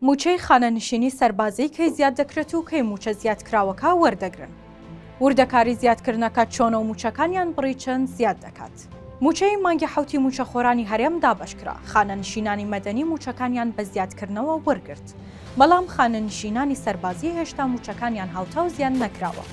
موچەی خانەنشینی سەربازی کەی زیاد دەکرێت و کەی موچە زیادکراوەکە وەردەگرن. وردەکاری زیادکردنەکە چۆنە و موچەکانیان بڕی چەند زیاد دەکات. موچەی مانگی حوتی موچەخۆرانی هەرێم دابەشکرا. خانەنشینانی مەدەنی موچەکانیان بە زیادکردنەوە وەرگرت. بەڵام خانەنشینانی سەربازی هێشتا موچەکانیان هاوتا و زیان نەکراوە.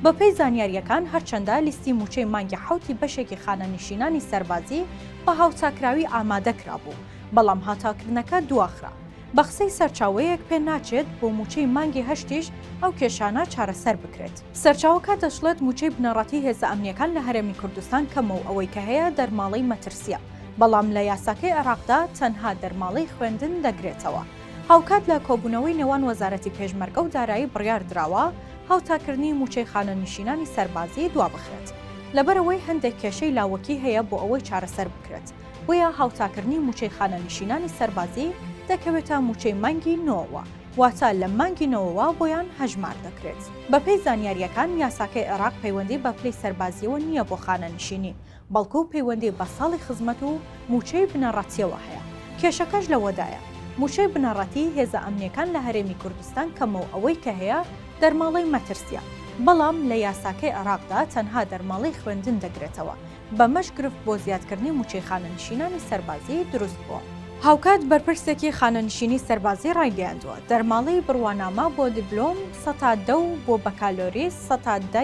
بەپێی زانیاریەکان هەرچەندە لیستی موچەی مانگی حوتی بەشێکی خانەنشینانی سەربازی بە هاوتاکراوی ئامادەکرا بوو، بەڵام هاتاکردنەکە دواخرا. بە قسەی سەرچاوەیەک پێ ناچێت بۆ موچەی مانگی هەشتیش ئەو کێشانە چارەسەر بکرێت. سەرچاوەکە دەشڵێت موچەی بنەڕەتی هێزە ئەمنیەکان لە هەرێمی کوردستان کەمە و ئەوەی کە هەیە دەرماڵەی مەترسیە، بەڵام لە یاساکەی عێراقدا تەنها دەرماڵەی خوێندن دەگرێتەوە. هاوکات لە کۆبوونەوەی نێوان وەزارەتی پێشمەرگە و دارایی بڕیار دراوە هاوتاکردنی موچەی خانەنشینانی سەربازی دوابخرێت، لەبەرەوەی هەندێک کێشەی لاوەکی هەیە بۆ ئەوەی چارەسەر بکرێت. بۆیە هاوتاکردنی موچەی خانەنشینانی سەربازی دەکەوێتە موچەی مانگی نۆوە، واتە لە مانگی نەوەوە بۆیان هەژمار دەکرێت. بەپێی زانیاریەکان یاساکەی عێراق پەیوەندی بە پلەی سەربازیەوە نییە بۆ خانەنشینی، بەڵکو پەیوەندی بە ساڵی خزمەت و موچەی بنەڕەتیەوە هەیە. کێشەکەش لەوەدایە موچەی بنەڕەتی هێزە ئەمنیەکان لە هەرێمی کوردستان کەمە و ئەوەی کە هەیە دەرماڵەی مەترسیە، بەڵام لە یاساکەی عێراقدا تەنها دەرماڵەی خوێندن دەگرێتەوە. بەمەش گرفت بۆ زیادکردنی موچەی خانەنشینانی سەربازی دروست بووە. هاوکات بەرپرسێکی خانەنشینی سەربازی ڕایگەیاندووە دەرماڵەی بڕوانامە بۆ دیبلۆم ١٠٠ و بۆ بەکالۆریس ١٠٠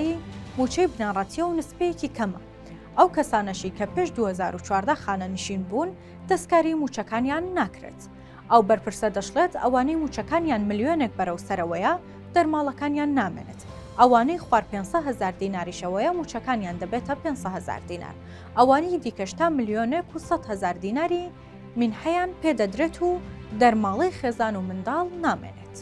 موچەی بنەڕەتیە و نسبەیەکی کەمە. ئەو کەسانەشی کە پێش 2014 خانەنشین بوون دەستکاری موچەکانیان ناکرێت. ئەو بەرپرسە دەشڵێت ئەوانەی موچەکانیان ملیۆنێک بەرەو سەرەوەیە دەرماڵەکانیان نامێنێت. ئەوانەی خوار 500,000 دیناریشەوەیە موچەکانیان دەبێتە 500,000 دینار. ئەوانەی دیکەشتا ملیۆنێک و 100,000 دیناری منحەیان پێدەدرێت و دەرماڵەی خێزان و منداڵ نامێنێت.